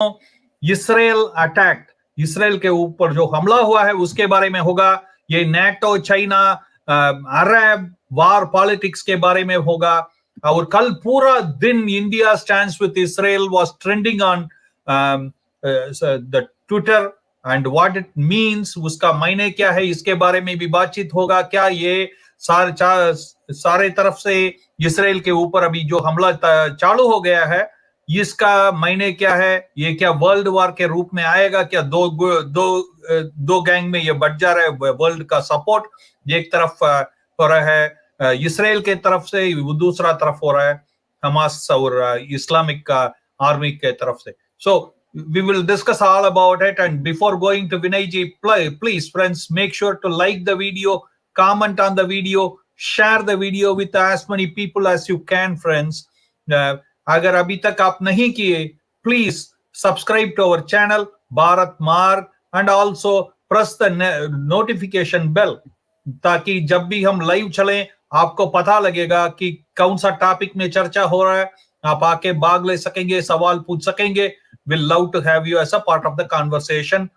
Israel attack, Israel के ऊपर जो हमला हुआ है उसके बारे में होगा। ये नेटो, चाइना, अरब वार पॉलिटिक्स के बारे में होगा। और कल पूरा दिन India stands with Israel was trending on the Twitter and what it means, उसका मायने क्या है, इसके बारे में भी बातचीत होगा। क्या ये सारे तरफ से इसराइल के ऊपर अभी जो हमला चालू हो गया है, इसका मायने क्या है? ये क्या वर्ल्ड वॉर के रूप में आएगा? क्या दो गैंग में ये बढ़ जा रहा है वर्ल्ड का सपोर्ट? एक तरफ हो रहा है इसराइल के तरफ से, दूसरा तरफ हो रहा है हमास और इस्लामिक आर्मी के तरफ से। सो we will discuss all about it. And before going to Vinay Ji, please friends, make sure to like the video, comment on the video, share the video with as many people as you can, friends. अगर अभी तक आप नहीं किए, please subscribe to our channel Bharat Marg and also press the notification bell, ताकि जब भी हम लाइव चलें आपको पता लगेगा कि कौन सा टॉपिक में चर्चा हो रहा है। आप आके भाग ले सकेंगे, सवाल पूछ सकेंगे। We'll love to have you as a part of the conversation.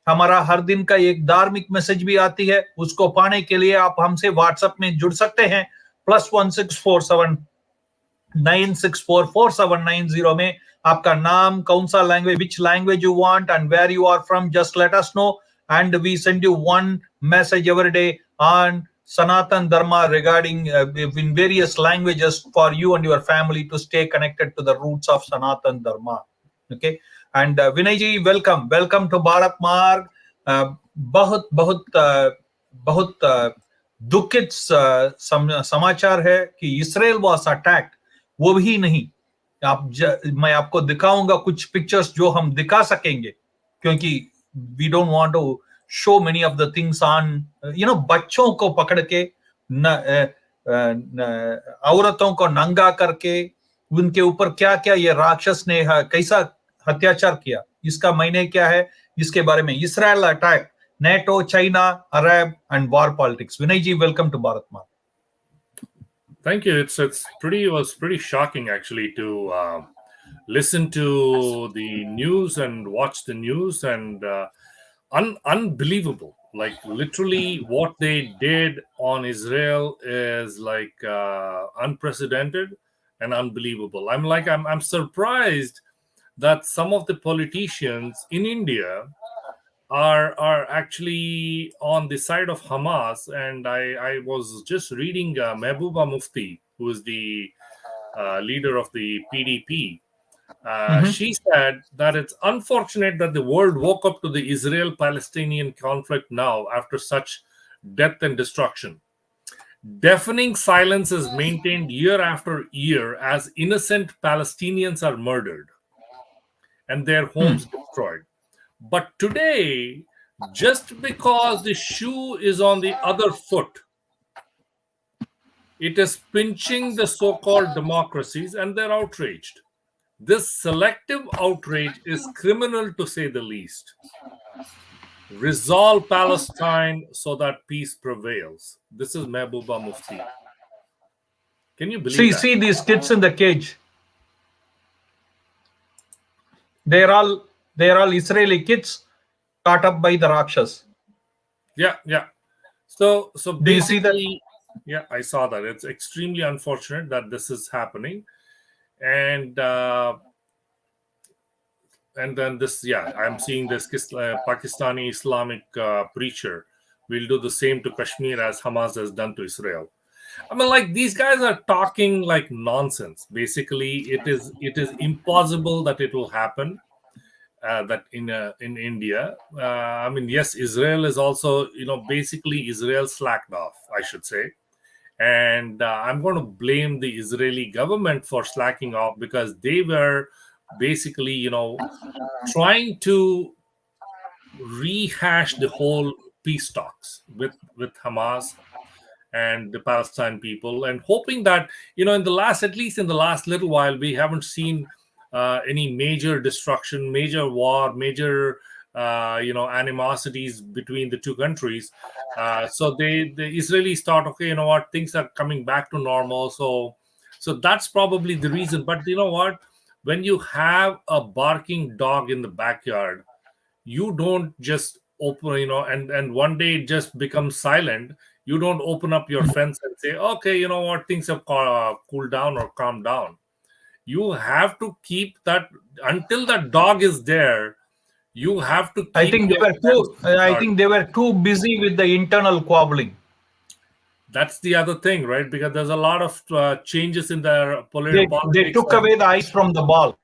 हमारा हर दिन का एक धार्मिक मैसेज भी आती है, उसको पाने के लिए आप हमसे व्हाट्सएप में जुड़ सकते हैं +16479644790 में। आपका नाम, कौन सा language, which language you want and where you are from, just let us know and we send you one message every day on Sanatan Dharma regarding in various languages for you and your family to stay connected to the roots of Sanatan Dharma. Okay, and Vinay Ji, welcome to Bharat Marg. बहुत बहुत बहुत दुखित समाचार है कि Israel was attacked. वो भी नहीं, मैं आपको दिखाऊंगा कुछ पिक्चर्स जो हम दिखा सकेंगे, क्योंकि we don't want to show many of the things on बच्चों को पकड़ के, औरतों को नंगा करके, उनके ऊपर क्या क्या ये राक्षस ने कैसा अत्याचार किया, इसका मायने क्या है, इसके बारे में। Israel attack, NATO, China, Arab and war politics. Vinay ji, welcome to Bharat Marg. Thank you. Was pretty shocking actually to listen to the news and watch the news, and unbelievable. Like literally, what they did on Israel is like unprecedented and unbelievable. I'm surprised that some of the politicians in India are actually on the side of Hamas. And I was just reading Mehbooba Mufti, who is the leader of the PDP. She said that it's unfortunate that the world woke up to the Israel-Palestinian conflict now after such death and destruction. Deafening silence is maintained year after year as innocent Palestinians are murdered and their homes destroyed. But today, just because the shoe is on the other foot, it is pinching the so-called democracies, and they're outraged. This selective outrage is criminal, to say the least. Resolve Palestine so that peace prevails. This is Mehbooba Mufti. Can you believe that? See these kids in the cage. They're all Israeli kids caught up by the Rakshas. Yeah. So do you see that? Yeah, I saw that. It's extremely unfortunate that this is happening, and then this, I'm seeing this Pakistani Islamic preacher will do the same to Kashmir as Hamas has done to Israel. I mean, like, these guys are talking like nonsense. Basically, it is impossible that it will happen. That in India, I mean, yes, Israel is also, basically Israel slacked off, I should say, and I'm going to blame the Israeli government for slacking off, because they were basically, trying to rehash the whole peace talks with Hamas and the Palestine people, and hoping that, at least in the last little while, we haven't seen any major destruction, major war, major animosities between the two countries. So the Israelis thought, okay, you know what, things are coming back to normal. So that's probably the reason. But you know what, when you have a barking dog in the backyard, you don't just open, and one day it just becomes silent. You don't open up your fence and say, okay, you know what, things have cooled down or calmed down. You have to keep that until that dog is there. You have to I keep think they your were fence too. I guarded. think they were too busy with the internal squabbling. That's the other thing, right? Because there's a lot of changes in their They politics, took and away the eyes from the ball.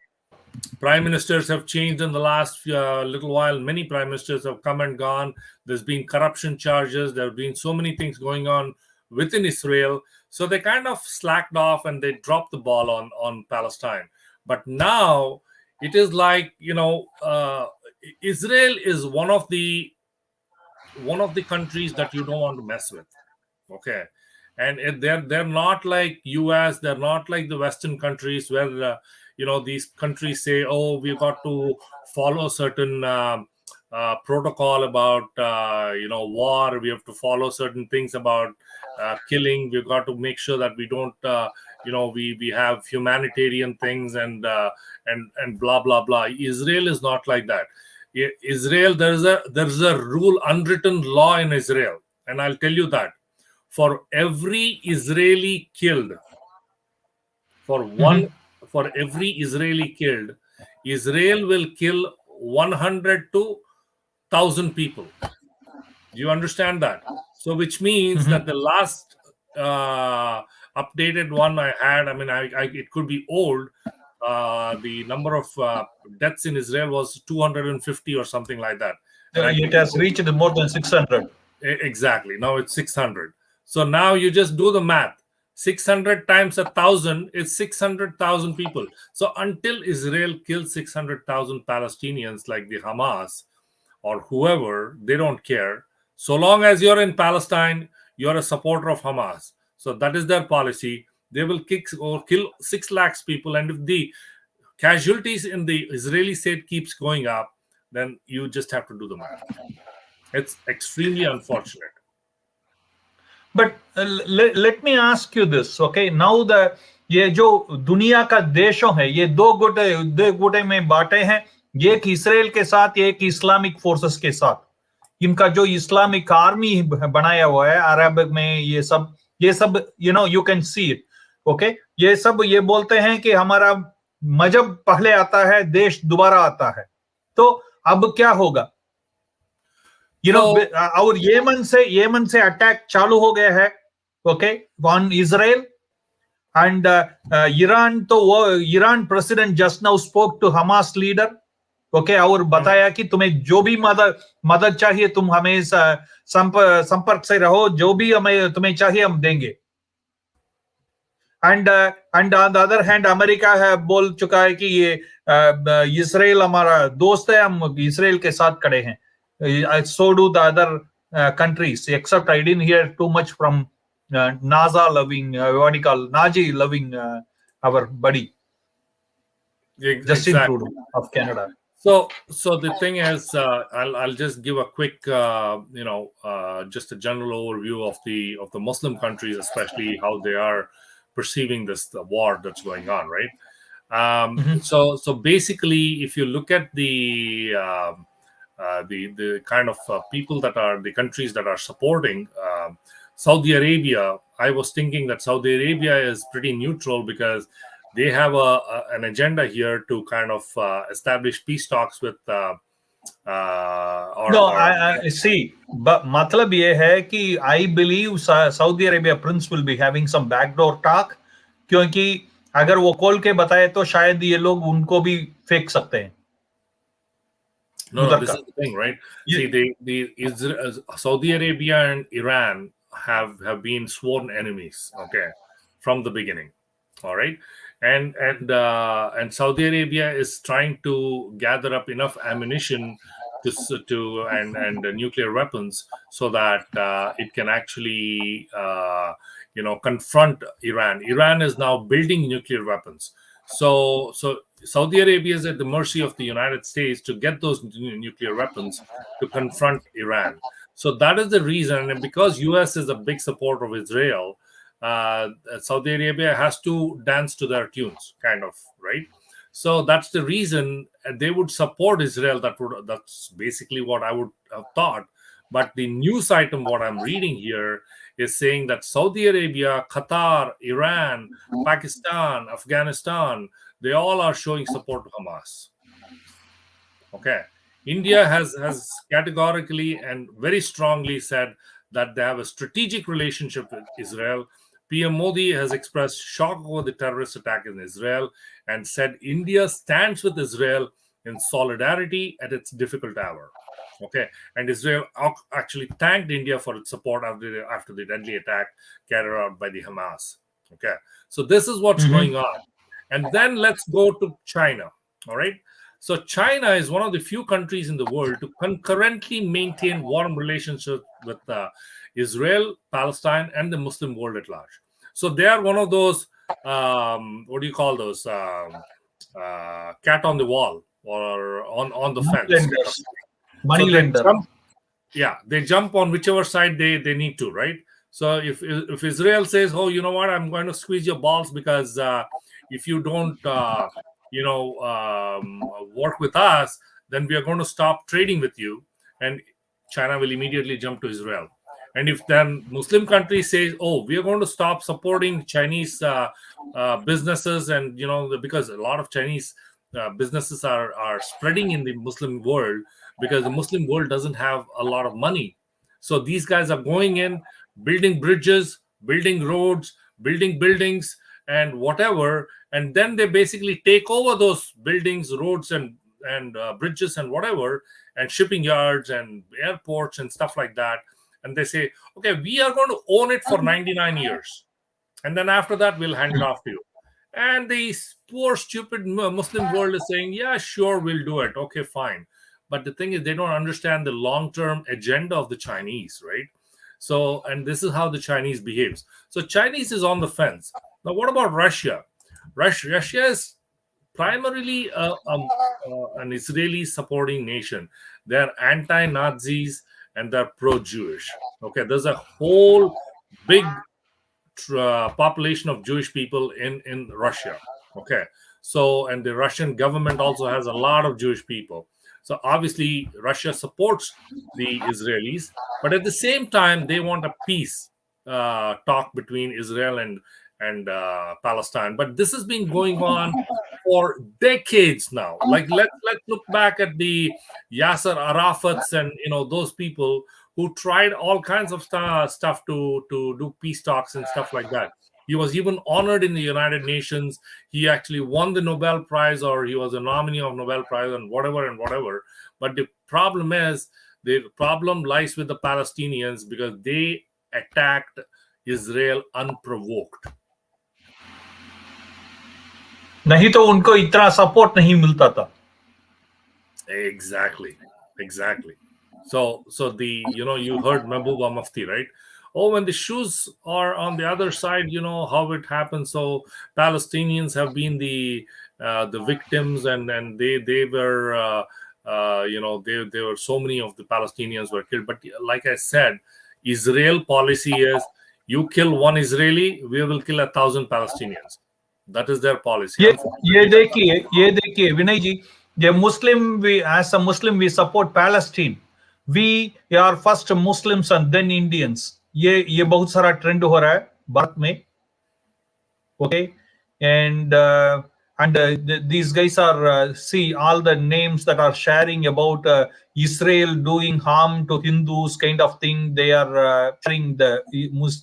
prime ministers have changed in the last little while. Many prime ministers have come and gone. There's been corruption charges. There have been so many things going on within Israel. So they kind of slacked off and they dropped the ball on Palestine. But now it is like, Israel is one of the countries that you don't want to mess with. Okay. And they're not like US, they're not like the Western countries where these countries say, oh, we've got to follow certain protocol about war. We have to follow certain things about killing. We've got to make sure that we don't we have humanitarian things and blah blah blah. Israel is not like that. Israel, there's a rule, unwritten law in Israel, and I'll tell you that for every Israeli killed, for every Israeli killed, Israel will kill 100 to 1,000 people. Do you understand that? So, which means that the last updated one I had, I mean, it could be old. The number of deaths in Israel was 250 or something like that. And It has reached more than 600. Exactly. Now it's 600. So now you just do the math. 600 times 1,000 is 600,000 people. So until Israel kills 600,000 Palestinians like the Hamas or whoever, they don't care. So long as you're in Palestine, you're a supporter of Hamas. So that is their policy. They will kill 6 lakhs people. And if the casualties in the Israeli state keeps going up, then you just have to do the math. It's extremely unfortunate. But let me ask you this, okay? Now ये जो दुनिया का देशों है, ये दो गुटे में बांटे हैं, एक इसराइल के साथ, एक इस्लामिक फोर्सेस के साथ. इनका जो इस्लामिक आर्मी बनाया हुआ है अरब में, ये सब you can see it, okay? ये बोलते हैं कि हमारा मजहब पहले आता है, देश दोबारा आता है. तो अब क्या होगा? और येमन से अटैक चालू हो गया है, okay, on Israel. And Iran president just now spoke to Hamas leader, okay, और बताया कि तुम्हें जो भी मदद चाहिए तुम हमें संपर्क से रहो, जो भी हमें तुम्हें चाहिए हम देंगे. And on the other hand America है बोल चुका है कि ये इजराइल हमारा दोस्त है, हम इजराइल के साथ खड़े हैं. So do the other countries, except I didn't hear too much from Nazi loving our buddy Justin Trudeau of Canada. So the thing is, I'll just give a quick, just a general overview of the Muslim countries, especially how they are perceiving the war that's going on, right? So basically, if you look at the kind of people that are the countries that are supporting Saudi Arabia, I was thinking that Saudi Arabia is pretty neutral because they have an agenda here to kind of establish peace talks with I see, but matlab ye hai ki I believe Saudi Arabia prince will be having some backdoor talk, क्योंकि अगर वो खोल के बताए तो शायद ये लोग उनको भी फेंक सकते हैं. No, this is the thing, right? See, Saudi Arabia and Iran have been sworn enemies, okay, from the beginning. All right, and Saudi Arabia is trying to gather up enough ammunition and nuclear weapons so that it can actually confront Iran. Iran is now building nuclear weapons. So Saudi Arabia is at the mercy of the United States to get those nuclear weapons to confront Iran. So that is the reason, and because US is a big supporter of Israel, Saudi Arabia has to dance to their tunes, kind of, right? So that's the reason they would support Israel. That's basically what I would have thought. But the news item, what I'm reading here, is saying that Saudi Arabia, Qatar, Iran, Pakistan, Afghanistan, they all are showing support to Hamas. Okay. India has categorically and very strongly said that they have a strategic relationship with Israel. PM Modi has expressed shock over the terrorist attack in Israel and said India stands with Israel in solidarity at its difficult hour. Okay, and Israel actually thanked India for its support after the deadly attack carried out by the Hamas. Okay, so this is what's going on. And then let's go to China. All right. So China is one of the few countries in the world to concurrently maintain warm relationships with Israel, Palestine, and the Muslim world at large. So they are one of those, what do you call those, cat on the wall or on the fence. Money lender. Yeah, they jump on whichever side they need to, right? So if Israel says, oh, you know what, I'm going to squeeze your balls because if you don't work with us, then we are going to stop trading with you, and China will immediately jump to Israel. And if then Muslim countries say, oh, we are going to stop supporting Chinese businesses, and because a lot of Chinese businesses are spreading in the Muslim world, because the Muslim world doesn't have a lot of money. So these guys are going in, building bridges, building roads, building buildings, and whatever, and then they basically take over those buildings, roads, and bridges and whatever, and shipping yards and airports and stuff like that. And they say, okay, we are going to own it for 99 years. And then after that, we'll hand it off to you. And the poor, stupid Muslim world is saying, yeah, sure, we'll do it. Okay, fine. But the thing is, they don't understand the long-term agenda of the Chinese, right? So, and this is how the Chinese behaves. So Chinese is on the fence. Now, what about Russia? Russia is primarily an Israeli supporting nation. They're anti-Nazis and they're pro-Jewish. Okay, there's a whole big population of Jewish people in Russia. Okay, so, and the Russian government also has a lot of Jewish people. So obviously Russia supports the Israelis, but at the same time they want a peace talk between Israel and Palestine. But this has been going on for decades now. Like let's look back at the Yasser Arafats and those people who tried all kinds of stuff to do peace talks and stuff like that. He was even honored in the United Nations. He actually won the Nobel Prize, or he was a nominee of Nobel Prize and whatever. But the problem lies with the Palestinians, because they attacked Israel unprovoked. नहीं तो उनको इतना support नहीं मिलता था. Exactly. So you heard Mehbooba Mufti, right? Oh, when the shoes are on the other side, how it happens. So Palestinians have been the victims, and they were there were so many of the Palestinians were killed. But like I said, Israel policy is, you kill one Israeli, we will kill 1,000 Palestinians. That is their policy. ये देखिए विनय जी, as a Muslim we support Palestine. We are first Muslims and then Indians. ये बहुत सारा trend हो रहा है भारत में. Okay, and these guys are see all the names that are sharing about Israel doing harm to Hindus kind of thing. They are sharing the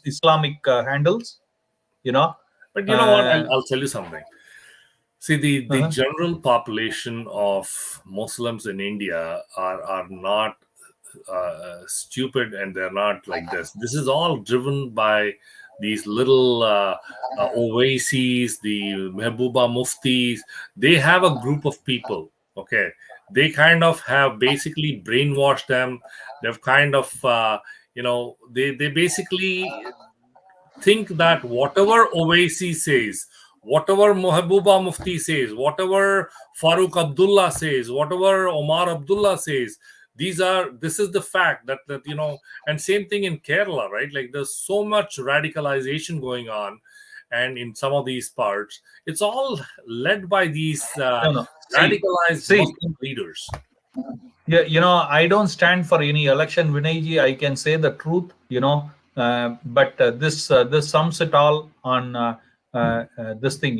Islamic handles, But you know what? I'll tell you something. See, the general population of Muslims in India are not stupid, and they're not like this. This is all driven by these little Owaisis, the Mehbooba Muftis. They have a group of people. Okay, they kind of have basically brainwashed them. They've kind of they basically think that whatever Owaisi says, whatever Mehbooba Mufti says, whatever Farooq Abdullah says, whatever Omar Abdullah says, this is the fact that and same thing in Kerala, right? Like there's so much radicalization going on, and in some of these parts, it's all led by these No. radicalized See. Muslim leaders. Yeah, I don't stand for any election, Vinay Ji. I can say the truth, but this sums it all on this thing.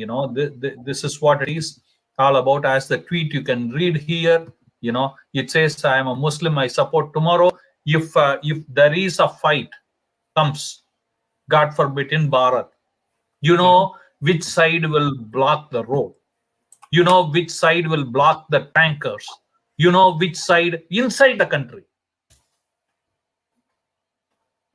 This is what it is all about. As the tweet you can read here, it says, "I am a Muslim. I support tomorrow. If there is a fight comes, God forbid, in Bharat, which side will block the road? Which side will block the tankers? Which side inside the country?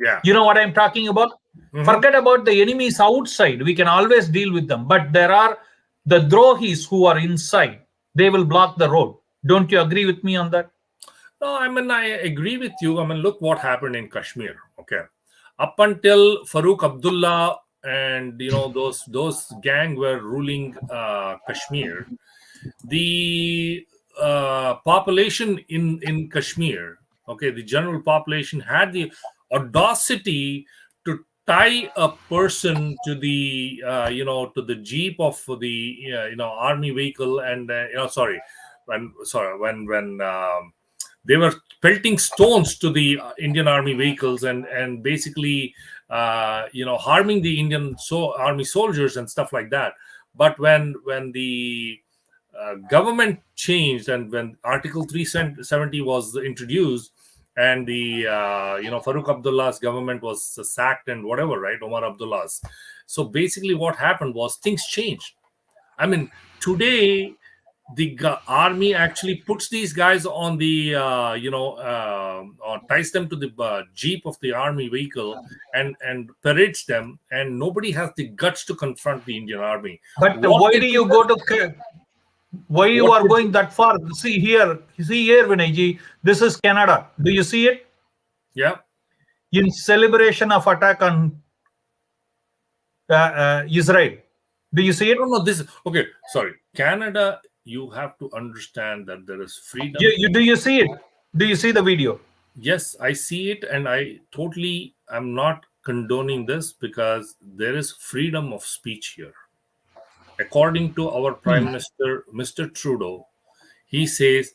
Yeah. You know what I'm talking about? Forget about the enemies outside. We can always deal with them. But there are the Drohis who are inside. They will block the road. Don't you agree with me on that? No, I agree with you. Look what happened in Kashmir. Okay. Up until Farooq Abdullah and those gang were ruling Kashmir, the population in Kashmir, okay, the general population had the audacity to tie a person to the to the jeep of the army vehicle, and when they were pelting stones to the Indian army vehicles and basically harming the Indian army soldiers and stuff like that. But when the government changed, and when Article 370 was introduced, and the Farooq Abdullah's government was sacked and whatever, right? Omar Abdullah's. So basically, what happened was things changed. Today the army actually puts these guys on the or ties them to the jeep of the army vehicle and parades them, and nobody has the guts to confront the Indian army. But why do you go to? Why you are going that far? See here, Vinay Ji. This is Canada. Do you see it? Yeah. In celebration of attack on Israel. Do you see it? No. This is okay. Sorry, Canada. You have to understand that there is freedom. Do you see it? Do you see the video? Yes, I see it, and I'm not condoning this, because there is freedom of speech here. According to our Prime Minister, Mr. Trudeau, he says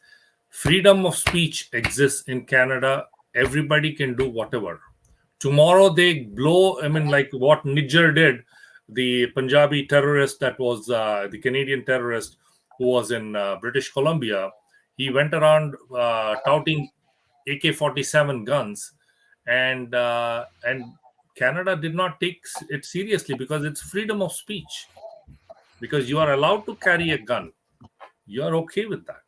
freedom of speech exists in Canada. Everybody can do whatever. Tomorrow they blow, like what Niger did, the Punjabi terrorist that was the Canadian terrorist who was in British Columbia. He went around touting AK-47 guns, and Canada did not take it seriously because it's freedom of speech. Because you are allowed to carry a gun, you are okay with that.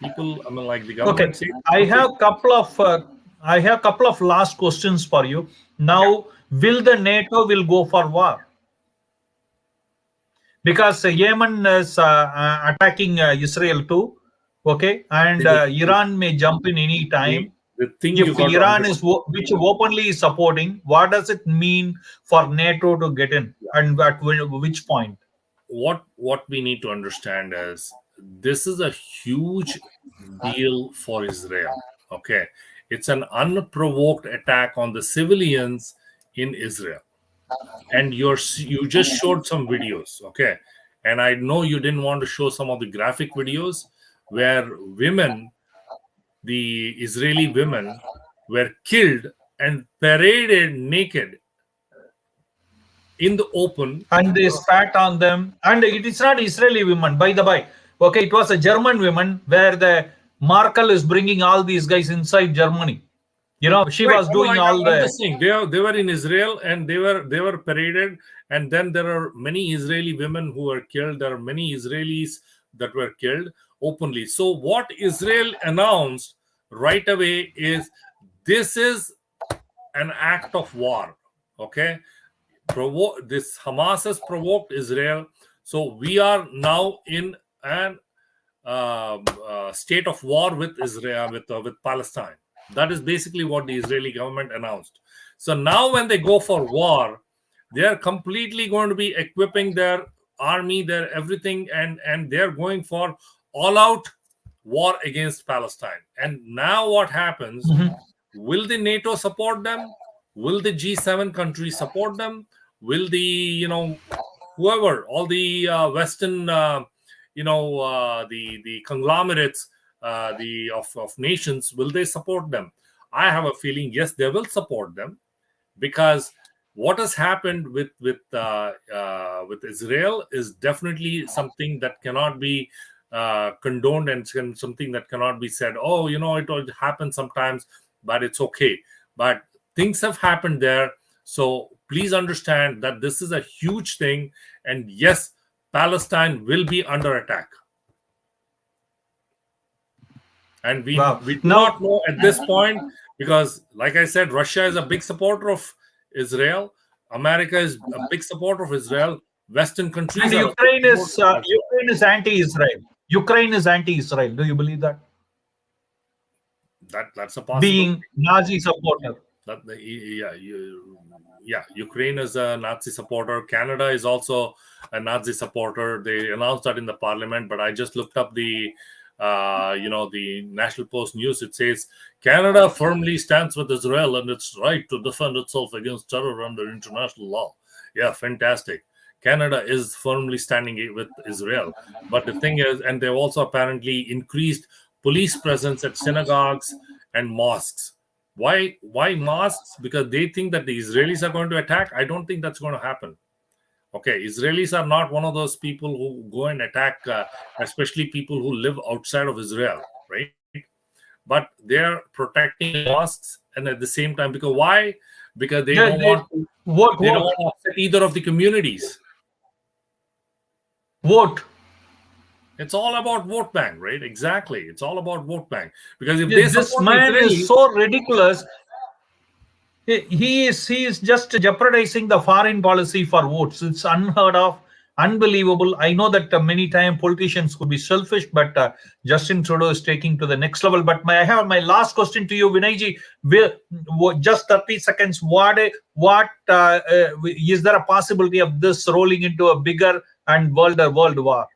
People, like the government. Okay, I have a couple of last questions for you. Now, will the NATO will go for war? Because Yemen is attacking Israel too, okay, and Iran may jump in any time. The thing if Iran is which openly is supporting, what does it mean for NATO to get in, and at which point? What we need to understand is this is a huge deal for Israel. Okay, it's an unprovoked attack on the civilians in Israel, and you just showed some videos. Okay, and I know you didn't want to show some of the graphic videos where women, the Israeli women, were killed and paraded naked in the open, and they spat on them. And it is not Israeli women, by the way. Okay, it was a German woman, where the Merkel is bringing all these guys inside Germany. She was doing all the. They were in Israel, and they were paraded, and then there are many Israeli women who were killed. There are many Israelis that were killed openly. So what Israel announced right away is this is an act of war. Okay. This Hamas has provoked Israel, so we are now in an state of war with Israel, with Palestine. That is basically what the Israeli government announced. So now when they go for war, they are completely going to be equipping their army, their everything, and they're going for all-out war against Palestine. And now what happens? Will the NATO support them? Will the G7 countries support them? Will the whoever, all the Western, the conglomerates, of nations, will they support them? I have a feeling yes, they will support them, because what has happened with Israel is definitely something that cannot be condoned, and something that cannot be said, oh, it will happen sometimes, but it's okay. But things have happened there, so please understand that this is a huge thing, and yes, Palestine will be under attack. And we do not know at this point, because like I said, Russia is a big supporter of Israel, America is a big supporter of Israel, Western countries and are Ukraine is anti-Israel. Ukraine is anti-Israel. Do you believe that? That's a possibility. Being Nazi supporter. Ukraine is a Nazi supporter. Canada is also a Nazi supporter. They announced that in the parliament, but I just looked up the National Post News. It says Canada firmly stands with Israel and its right to defend itself against terror under international law. Yeah, fantastic. Canada is firmly standing with Israel. But the thing is, and they've also apparently increased police presence at synagogues and mosques. Why mosques? Because they think that the Israelis are going to attack. I don't think that's going to happen. Okay, Israelis are not one of those people who go and attack, especially people who live outside of Israel, right? But they're protecting mosques, and at the same time, because why? Because they don't want to upset either of the communities. Vote. It's all about vote bank, right? Exactly. It's all about vote bank. Because if this man is so ridiculous, he is just jeopardizing the foreign policy for votes. It's unheard of, unbelievable. I know that many times politicians could be selfish, but Justin Trudeau is taking to the next level. But I have my last question to you, Vinay Ji. Just 30 seconds. What is there a possibility of this rolling into a bigger and world war?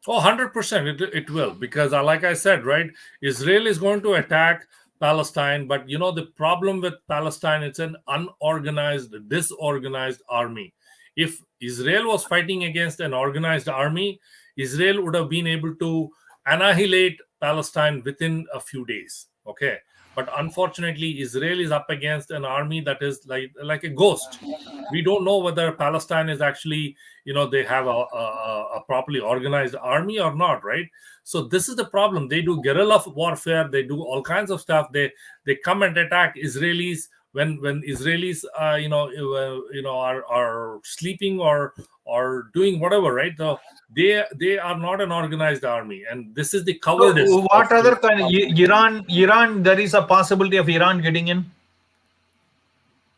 Oh, 100% it will, because like I said, right, Israel is going to attack Palestine, but the problem with Palestine, it's an unorganized, disorganized army. If Israel was fighting against an organized army, Israel would have been able to annihilate Palestine within a few days. Okay, but unfortunately, Israel is up against an army that is like a ghost. We don't know whether Palestine is actually, they have a properly organized army or not, right? So this is the problem. They do guerrilla warfare. They do all kinds of stuff. They come and attack Israelis when Israelis, are sleeping or doing whatever, right? So they are not an organized army, and this is the cowardice. So what other kind of Iran? There is a possibility of Iran getting in.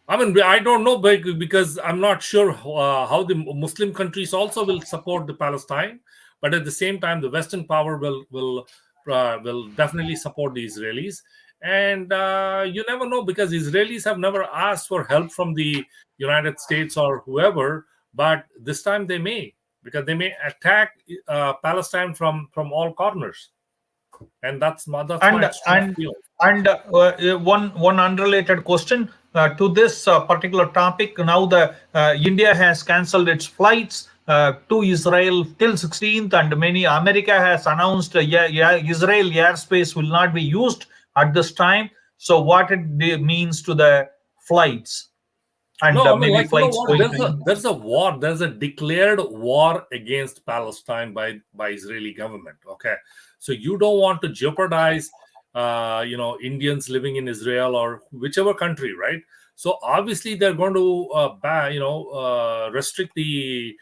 I mean, I don't know, because I'm not sure how the Muslim countries also will support the Palestine, but at the same time, the Western power will definitely support the Israelis. And you never know, because Israelis have never asked for help from the United States or whoever, but this time they may, because they may attack Palestine from all corners. And that's my feel. And one unrelated question to this particular topic. Now the India has cancelled its flights to Israel till 16th, and America has announced Israel airspace will not be used at this time. So what it means to the flights? And flights there's a war. There's a declared war against Palestine by Israeli government. Okay, so you don't want to jeopardize Indians living in Israel or whichever country, right? So obviously they're going to restrict the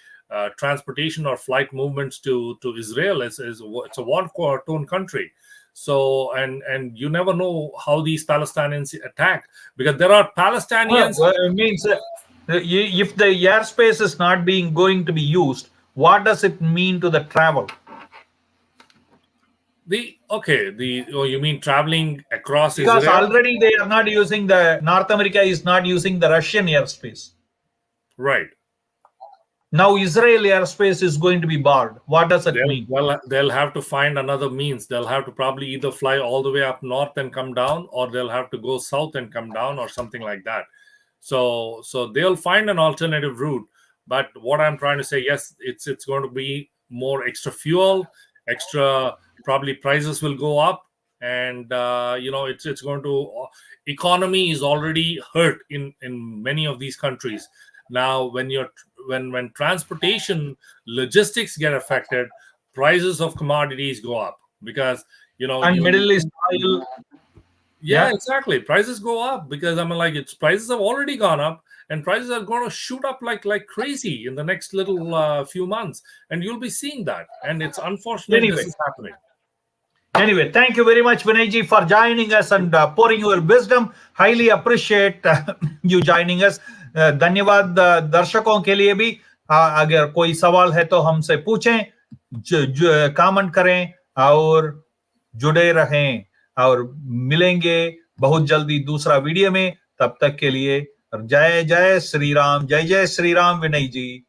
transportation or flight movements to Israel. It's a war-torn country. So and you never know how these Palestinians attack, because there are Palestinians. It means if the airspace is not going to be used, what does it mean to the travel? You mean traveling across Israel? Because already they are not using North America is not using the Russian airspace. Right. Now Israel airspace is going to be barred. What does it mean? Well, they'll have to find another means. They'll have to probably either fly all the way up north and come down, or they'll have to go south and come down, or something like that. So they'll find an alternative route. But what I'm trying to say, yes, it's going to be more extra fuel, extra, probably prices will go up, and it's going to, economy is already hurt in many of these countries. Now when transportation logistics get affected, prices of commodities go up, because And you Middle East oil, yeah, yeah. exactly. Prices go up because, I mean, like, its prices have already gone up, and prices are going to shoot up like crazy in the next little few months, and you'll be seeing that. And it's unfortunate Anyway, this is happening. Anyway, thank you very much, Vinay Ji, for joining us and pouring your wisdom. Highly appreciate you joining us. धन्यवाद दर्शकों के लिए भी. अगर कोई सवाल है तो हमसे पूछें, कमेंट करें और जुड़े रहें, और मिलेंगे बहुत जल्दी दूसरा वीडियो में. तब तक के लिए जय जय श्री राम, जय जय श्री राम विनय जी.